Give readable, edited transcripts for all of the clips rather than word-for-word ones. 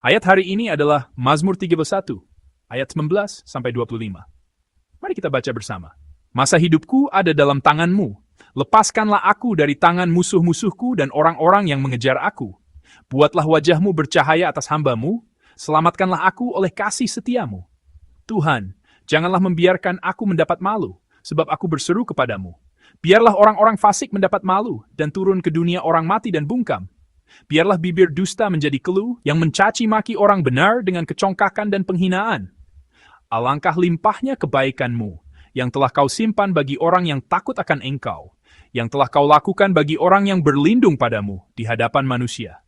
Ayat hari ini adalah Mazmur 31, ayat 19 sampai 25. Mari kita baca bersama. Masa hidupku ada dalam tangan-Mu. Lepaskanlah aku dari tangan musuh-musuhku dan orang-orang yang mengejar aku. Buatlah wajah-Mu bercahaya atas hamba-Mu. Selamatkanlah aku oleh kasih setia-Mu. Tuhan, janganlah membiarkan aku mendapat malu, sebab aku berseru kepadamu. Biarlah orang-orang fasik mendapat malu dan turun ke dunia orang mati dan bungkam. Biarlah bibir dusta menjadi keluh yang mencaci maki orang benar dengan kecongkakan dan penghinaan. Alangkah limpahnya kebaikan-Mu yang telah Kau simpan bagi orang yang takut akan Engkau, yang telah Kau lakukan bagi orang yang berlindung padamu di hadapan manusia.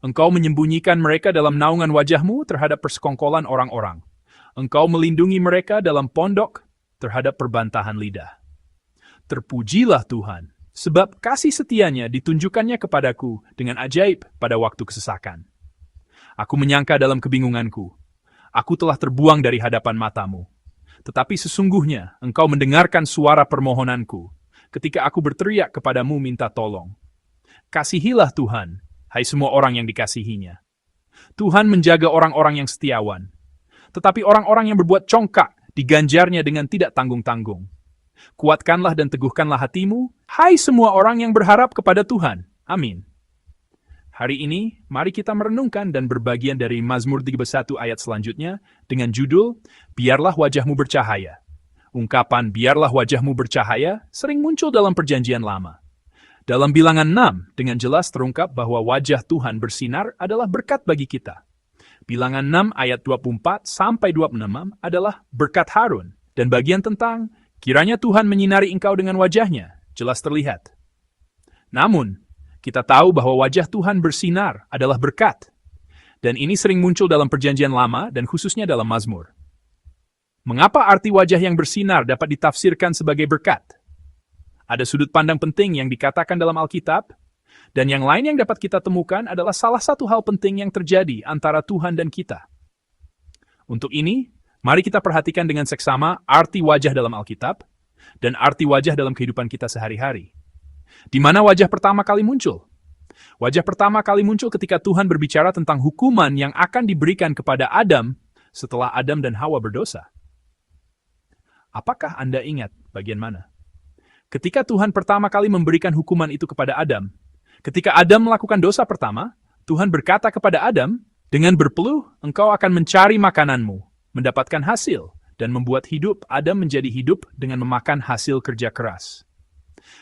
Engkau menyembunyikan mereka dalam naungan wajah-Mu terhadap persekongkolan orang-orang. Engkau melindungi mereka dalam pondok terhadap perbantahan lidah. Terpujilah Tuhan, sebab kasih setianya ditunjukkannya kepadaku dengan ajaib pada waktu kesesakan. Aku menyangka dalam kebingunganku, aku telah terbuang dari hadapan mata-Mu. Tetapi sesungguhnya Engkau mendengarkan suara permohonanku, ketika aku berteriak kepadamu minta tolong. Kasihilah Tuhan, hai semua orang yang dikasihinya. Tuhan menjaga orang-orang yang setiawan, tetapi orang-orang yang berbuat congkak diganjarnya dengan tidak tanggung-tanggung. Kuatkanlah dan teguhkanlah hatimu, hai semua orang yang berharap kepada Tuhan. Amin. Hari ini, mari kita merenungkan dan berbagian dari Mazmur 31 ayat selanjutnya dengan judul, Biarlah Wajah-Mu Bercahaya. Ungkapan biarlah wajah-Mu bercahaya sering muncul dalam perjanjian lama. Dalam bilangan 6, dengan jelas terungkap bahwa wajah Tuhan bersinar adalah berkat bagi kita. Bilangan 6 ayat 24 sampai 26 adalah berkat Harun, dan bagian tentang kiranya Tuhan menyinari engkau dengan wajahnya, jelas terlihat. Namun, kita tahu bahwa wajah Tuhan bersinar adalah berkat. Dan ini sering muncul dalam perjanjian lama dan khususnya dalam Mazmur. Mengapa arti wajah yang bersinar dapat ditafsirkan sebagai berkat? Ada sudut pandang penting yang dikatakan dalam Alkitab, dan yang lain yang dapat kita temukan adalah salah satu hal penting yang terjadi antara Tuhan dan kita. Untuk ini, mari kita perhatikan dengan seksama arti wajah dalam Alkitab dan arti wajah dalam kehidupan kita sehari-hari. Di mana wajah pertama kali muncul? Wajah pertama kali muncul ketika Tuhan berbicara tentang hukuman yang akan diberikan kepada Adam setelah Adam dan Hawa berdosa. Apakah Anda ingat bagian mana? Ketika Tuhan pertama kali memberikan hukuman itu kepada Adam, ketika Adam melakukan dosa pertama, Tuhan berkata kepada Adam, dengan berpeluh engkau akan mencari makananmu, mendapatkan hasil, dan membuat hidup Adam menjadi hidup dengan memakan hasil kerja keras.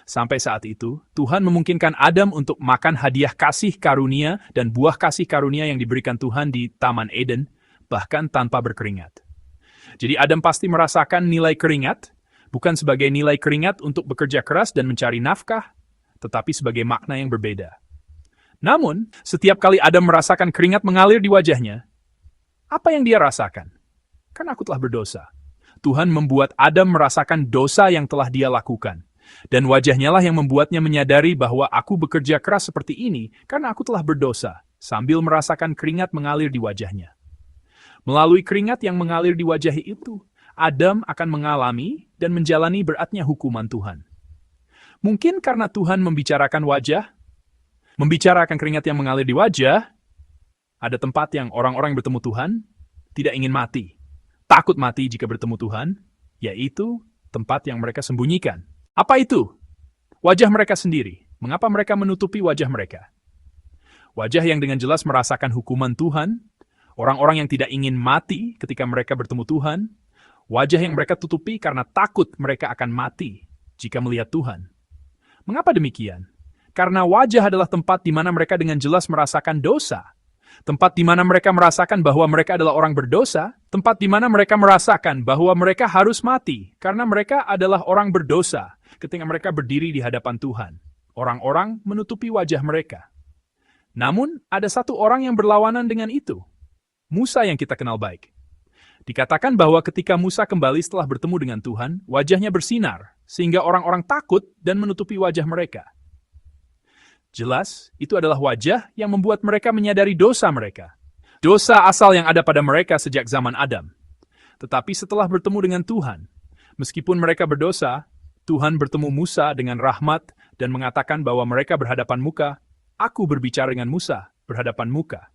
Sampai saat itu, Tuhan memungkinkan Adam untuk makan hadiah kasih karunia dan buah kasih karunia yang diberikan Tuhan di Taman Eden, bahkan tanpa berkeringat. Jadi Adam pasti merasakan nilai keringat, bukan sebagai nilai keringat untuk bekerja keras dan mencari nafkah, tetapi sebagai makna yang berbeda. Namun, setiap kali Adam merasakan keringat mengalir di wajahnya, apa yang dia rasakan? Kan aku telah berdosa. Tuhan membuat Adam merasakan dosa yang telah dia lakukan. Dan wajahnya lah yang membuatnya menyadari bahwa aku bekerja keras seperti ini karena aku telah berdosa, sambil merasakan keringat mengalir di wajahnya. Melalui keringat yang mengalir di wajah itu, Adam akan mengalami dan menjalani beratnya hukuman Tuhan. Mungkin karena Tuhan membicarakan wajah, membicarakan keringat yang mengalir di wajah, ada tempat yang orang-orang yang bertemu Tuhan tidak ingin mati, takut mati jika bertemu Tuhan, yaitu tempat yang mereka sembunyikan. Apa itu? Wajah mereka sendiri. Mengapa mereka menutupi wajah mereka? Wajah yang dengan jelas merasakan hukuman Tuhan, orang-orang yang tidak ingin mati ketika mereka bertemu Tuhan, wajah yang mereka tutupi karena takut mereka akan mati jika melihat Tuhan. Mengapa demikian? Karena wajah adalah tempat di mana mereka dengan jelas merasakan dosa. Tempat di mana mereka merasakan bahwa mereka adalah orang berdosa, tempat di mana mereka merasakan bahwa mereka harus mati karena mereka adalah orang berdosa ketika mereka berdiri di hadapan Tuhan. Orang-orang menutupi wajah mereka. Namun, ada satu orang yang berlawanan dengan itu. Musa yang kita kenal baik. Dikatakan bahwa ketika Musa kembali setelah bertemu dengan Tuhan, wajahnya bersinar, sehingga orang-orang takut dan menutupi wajah mereka. Jelas, itu adalah wajah yang membuat mereka menyadari dosa mereka. Dosa asal yang ada pada mereka sejak zaman Adam. Tetapi setelah bertemu dengan Tuhan, meskipun mereka berdosa, Tuhan bertemu Musa dengan rahmat dan mengatakan bahwa mereka berhadapan muka. Aku berbicara dengan Musa berhadapan muka.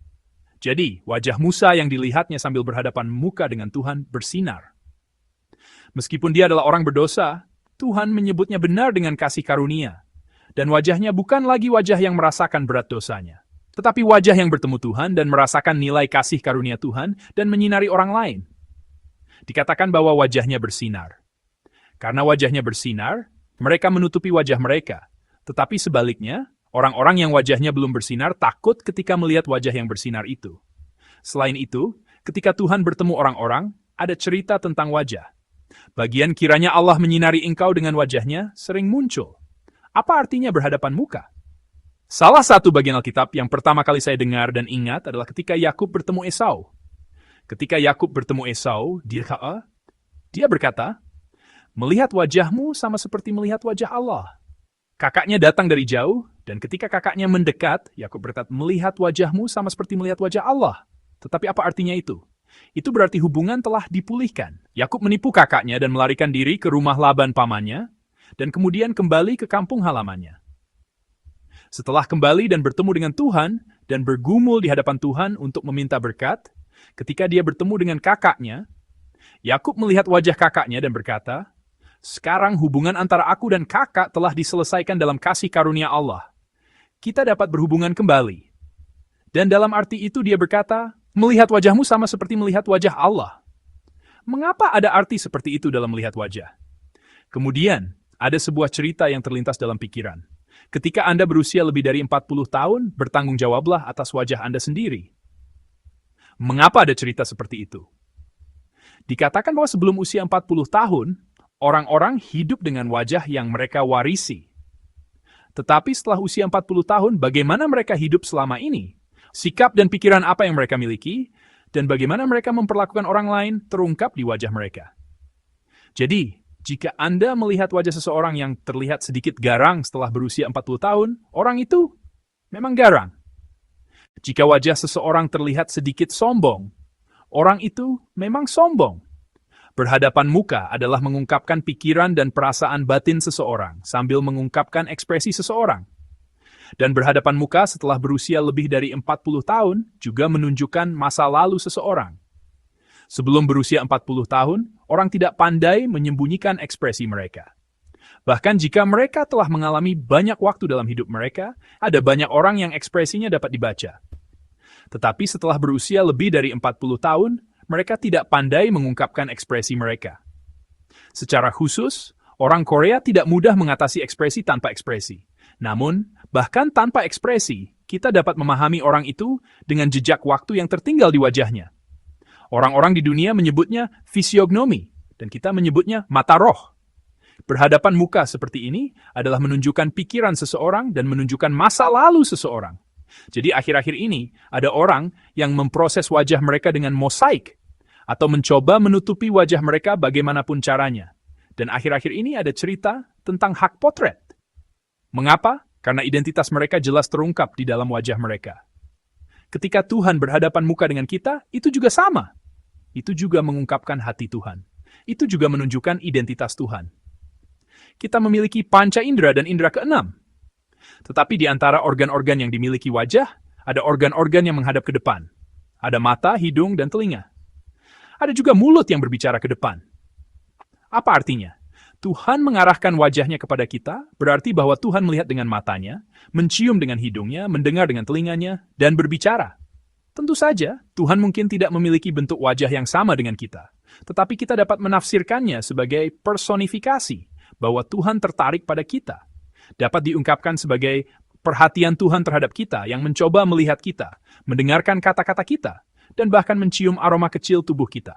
Jadi, wajah Musa yang dilihatnya sambil berhadapan muka dengan Tuhan bersinar. Meskipun dia adalah orang berdosa, Tuhan menyebutnya benar dengan kasih karunia. Dan wajahnya bukan lagi wajah yang merasakan berat dosanya, tetapi wajah yang bertemu Tuhan dan merasakan nilai kasih karunia Tuhan dan menyinari orang lain. Dikatakan bahwa wajahnya bersinar. Karena wajahnya bersinar, mereka menutupi wajah mereka. Tetapi sebaliknya, orang-orang yang wajahnya belum bersinar takut ketika melihat wajah yang bersinar itu. Selain itu, ketika Tuhan bertemu orang-orang, ada cerita tentang wajah. Bagian kiranya Allah menyinari engkau dengan wajahnya sering muncul. Apa artinya berhadapan muka? Salah satu bagian Alkitab yang pertama kali saya dengar dan ingat adalah ketika Yakub bertemu Esau. Ketika Yakub bertemu Esau, dia berkata, "Melihat wajahmu sama seperti melihat wajah Allah." Kakaknya datang dari jauh, dan ketika kakaknya mendekat, Yakub berkata, "Melihat wajahmu sama seperti melihat wajah Allah." Tetapi apa artinya itu? Itu berarti hubungan telah dipulihkan. Yakub menipu kakaknya dan melarikan diri ke rumah Laban pamannya, dan kemudian kembali ke kampung halamannya. Setelah kembali dan bertemu dengan Tuhan, dan bergumul di hadapan Tuhan untuk meminta berkat, ketika dia bertemu dengan kakaknya, Yakub melihat wajah kakaknya dan berkata, "Sekarang hubungan antara aku dan kakak telah diselesaikan dalam kasih karunia Allah. Kita dapat berhubungan kembali." Dan dalam arti itu dia berkata, "Melihat wajahmu sama seperti melihat wajah Allah." Mengapa ada arti seperti itu dalam melihat wajah? Kemudian, ada sebuah cerita yang terlintas dalam pikiran. Ketika Anda berusia lebih dari 40 tahun, bertanggung jawablah atas wajah Anda sendiri. Mengapa ada cerita seperti itu? Dikatakan bahwa sebelum usia 40 tahun, orang-orang hidup dengan wajah yang mereka warisi. Tetapi setelah usia 40 tahun, bagaimana mereka hidup selama ini? Sikap dan pikiran apa yang mereka miliki, dan bagaimana mereka memperlakukan orang lain terungkap di wajah mereka. Jadi, jika Anda melihat wajah seseorang yang terlihat sedikit garang setelah berusia 40 tahun, orang itu memang garang. Jika wajah seseorang terlihat sedikit sombong, orang itu memang sombong. Berhadapan muka adalah mengungkapkan pikiran dan perasaan batin seseorang sambil mengungkapkan ekspresi seseorang. Dan berhadapan muka setelah berusia lebih dari 40 tahun juga menunjukkan masa lalu seseorang. Sebelum berusia 40 tahun, orang tidak pandai menyembunyikan ekspresi mereka. Bahkan jika mereka telah mengalami banyak waktu dalam hidup mereka, ada banyak orang yang ekspresinya dapat dibaca. Tetapi setelah berusia lebih dari 40 tahun, mereka tidak pandai mengungkapkan ekspresi mereka. Secara khusus, orang Korea tidak mudah mengatasi ekspresi tanpa ekspresi. Namun, bahkan tanpa ekspresi, kita dapat memahami orang itu dengan jejak waktu yang tertinggal di wajahnya. Orang-orang di dunia menyebutnya fisiognomi, dan kita menyebutnya mata roh. Berhadapan muka seperti ini adalah menunjukkan pikiran seseorang dan menunjukkan masa lalu seseorang. Jadi akhir-akhir ini ada orang yang memproses wajah mereka dengan mosaik, atau mencoba menutupi wajah mereka bagaimanapun caranya. Dan akhir-akhir ini ada cerita tentang hak potret. Mengapa? Karena identitas mereka jelas terungkap di dalam wajah mereka. Ketika Tuhan berhadapan muka dengan kita, itu juga sama. Itu juga mengungkapkan hati Tuhan. Itu juga menunjukkan identitas Tuhan. Kita memiliki panca indera dan indera keenam. Tetapi di antara organ-organ yang dimiliki wajah, ada organ-organ yang menghadap ke depan. Ada mata, hidung, dan telinga. Ada juga mulut yang berbicara ke depan. Apa artinya? Tuhan mengarahkan wajahnya kepada kita, berarti bahwa Tuhan melihat dengan matanya, mencium dengan hidungnya, mendengar dengan telinganya, dan berbicara. Tentu saja, Tuhan mungkin tidak memiliki bentuk wajah yang sama dengan kita. Tetapi kita dapat menafsirkannya sebagai personifikasi, bahwa Tuhan tertarik pada kita. Dapat diungkapkan sebagai perhatian Tuhan terhadap kita yang mencoba melihat kita, mendengarkan kata-kata kita, dan bahkan mencium aroma kecil tubuh kita.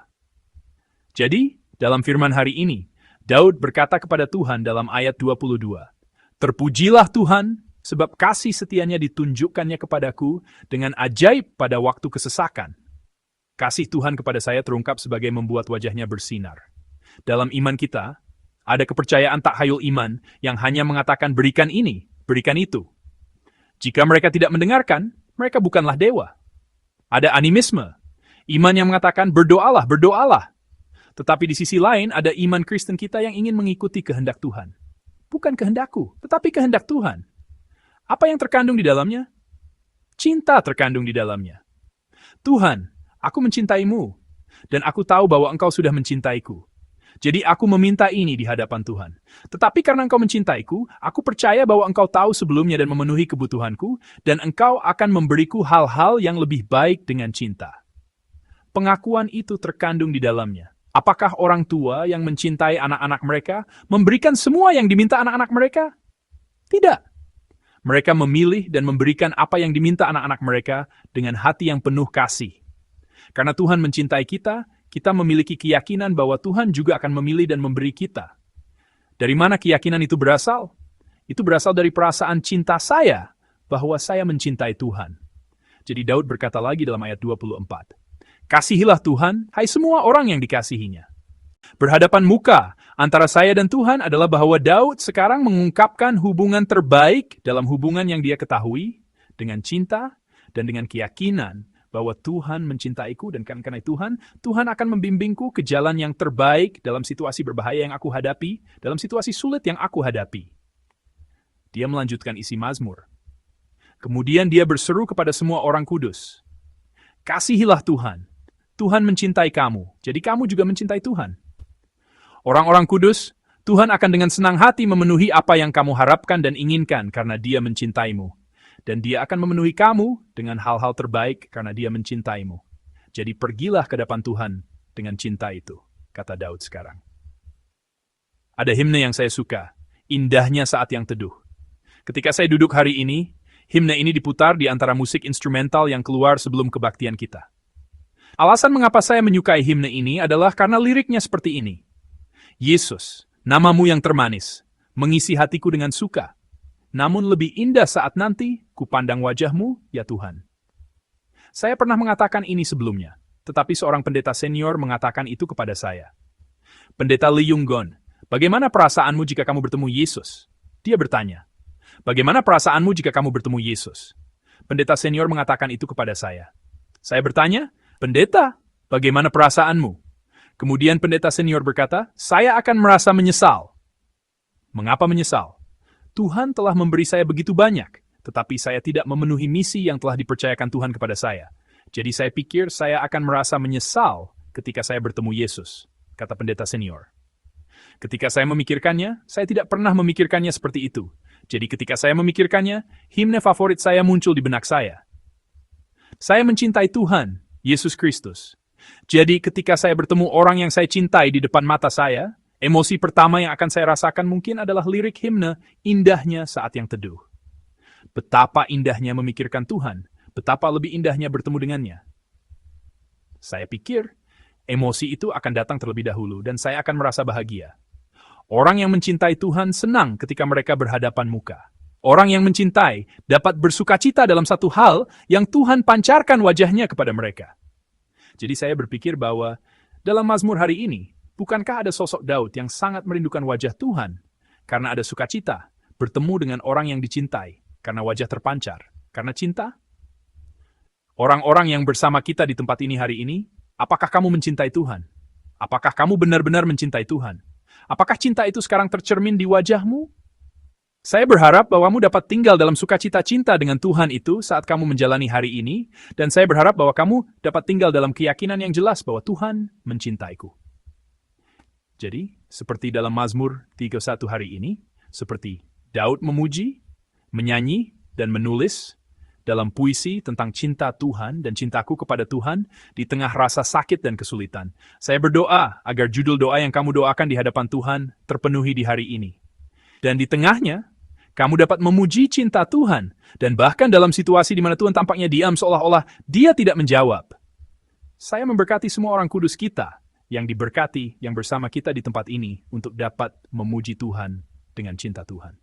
Jadi, dalam firman hari ini, Daud berkata kepada Tuhan dalam ayat 22, "Terpujilah Tuhan, sebab kasih setianya ditunjukkannya kepadaku dengan ajaib pada waktu kesesakan." Kasih Tuhan kepada saya terungkap sebagai membuat wajahnya bersinar. Dalam iman kita, ada kepercayaan tak hayul iman yang hanya mengatakan berikan ini, berikan itu. Jika mereka tidak mendengarkan, mereka bukanlah dewa. Ada animisme, iman yang mengatakan berdoalah, berdoalah. Tetapi di sisi lain ada iman Kristen kita yang ingin mengikuti kehendak Tuhan. Bukan kehendakku, tetapi kehendak Tuhan. Apa yang terkandung di dalamnya? Cinta terkandung di dalamnya. Tuhan, aku mencintaimu, dan aku tahu bahwa engkau sudah mencintaiku. Jadi aku meminta ini di hadapan Tuhan. Tetapi karena engkau mencintaiku, aku percaya bahwa engkau tahu sebelumnya dan memenuhi kebutuhanku, dan engkau akan memberiku hal-hal yang lebih baik dengan cinta. Pengakuan itu terkandung di dalamnya. Apakah orang tua yang mencintai anak-anak mereka memberikan semua yang diminta anak-anak mereka? Tidak. Mereka memilih dan memberikan apa yang diminta anak-anak mereka dengan hati yang penuh kasih. Karena Tuhan mencintai kita, kita memiliki keyakinan bahwa Tuhan juga akan memilih dan memberi kita. Dari mana keyakinan itu berasal? Itu berasal dari perasaan cinta saya bahwa saya mencintai Tuhan. Jadi Daud berkata lagi dalam ayat 24, "Kasihilah Tuhan, hai semua orang yang dikasihinya." Berhadapan muka antara saya dan Tuhan adalah bahwa Daud sekarang mengungkapkan hubungan terbaik dalam hubungan yang dia ketahui dengan cinta dan dengan keyakinan bahwa Tuhan mencintaiku dan karena Tuhan akan membimbingku ke jalan yang terbaik dalam situasi berbahaya yang aku hadapi, dalam situasi sulit yang aku hadapi. Dia melanjutkan isi Mazmur. Kemudian dia berseru kepada semua orang kudus, "Kasihilah Tuhan. Tuhan mencintai kamu, jadi kamu juga mencintai Tuhan." Orang-orang kudus, Tuhan akan dengan senang hati memenuhi apa yang kamu harapkan dan inginkan karena Dia mencintaimu. Dan Dia akan memenuhi kamu dengan hal-hal terbaik karena Dia mencintaimu. Jadi pergilah ke depan Tuhan dengan cinta itu, kata Daud sekarang. Ada himne yang saya suka, indahnya saat yang teduh. Ketika saya duduk hari ini, himne ini diputar di antara musik instrumental yang keluar sebelum kebaktian kita. Alasan mengapa saya menyukai himne ini adalah karena liriknya seperti ini. Yesus, namamu yang termanis, mengisi hatiku dengan suka. Namun lebih indah saat nanti, kupandang wajahmu, ya Tuhan. Saya pernah mengatakan ini sebelumnya, tetapi seorang pendeta senior mengatakan itu kepada saya. Pendeta Lee Yung Gon, bagaimana perasaanmu jika kamu bertemu Yesus? Dia bertanya, bagaimana perasaanmu jika kamu bertemu Yesus? Pendeta senior mengatakan itu kepada saya. Saya bertanya, pendeta, bagaimana perasaanmu? Kemudian pendeta senior berkata, saya akan merasa menyesal. Mengapa menyesal? Tuhan telah memberi saya begitu banyak, tetapi saya tidak memenuhi misi yang telah dipercayakan Tuhan kepada saya. Jadi saya pikir saya akan merasa menyesal ketika saya bertemu Yesus, kata pendeta senior. Ketika saya memikirkannya, saya tidak pernah memikirkannya seperti itu. Jadi ketika saya memikirkannya, himne favorit saya muncul di benak saya. Saya mencintai Tuhan, Yesus Kristus. Jadi ketika saya bertemu orang yang saya cintai di depan mata saya, emosi pertama yang akan saya rasakan mungkin adalah lirik himne, indahnya saat yang teduh. Betapa indahnya memikirkan Tuhan, betapa lebih indahnya bertemu dengannya. Saya pikir, emosi itu akan datang terlebih dahulu dan saya akan merasa bahagia. Orang yang mencintai Tuhan senang ketika mereka berhadapan muka. Orang yang mencintai dapat bersukacita dalam satu hal yang Tuhan pancarkan wajahnya kepada mereka. Jadi saya berpikir bahwa dalam Mazmur hari ini, bukankah ada sosok Daud yang sangat merindukan wajah Tuhan? Karena ada sukacita, bertemu dengan orang yang dicintai, karena wajah terpancar, karena cinta? Orang-orang yang bersama kita di tempat ini hari ini, apakah kamu mencintai Tuhan? Apakah kamu benar-benar mencintai Tuhan? Apakah cinta itu sekarang tercermin di wajahmu? Saya berharap bahwa kamu dapat tinggal dalam sukacita cinta dengan Tuhan itu saat kamu menjalani hari ini, dan saya berharap bahwa kamu dapat tinggal dalam keyakinan yang jelas bahwa Tuhan mencintaiku. Jadi, seperti dalam Mazmur 31 hari ini, seperti Daud memuji, menyanyi, dan menulis dalam puisi tentang cinta Tuhan dan cintaku kepada Tuhan di tengah rasa sakit dan kesulitan. Saya berdoa agar judul doa yang kamu doakan di hadapan Tuhan terpenuhi di hari ini. Dan di tengahnya, kamu dapat memuji cinta Tuhan, dan bahkan dalam situasi di mana Tuhan tampaknya diam seolah-olah Dia tidak menjawab. Saya memberkati semua orang kudus kita, yang diberkati, yang bersama kita di tempat ini, untuk dapat memuji Tuhan dengan cinta Tuhan.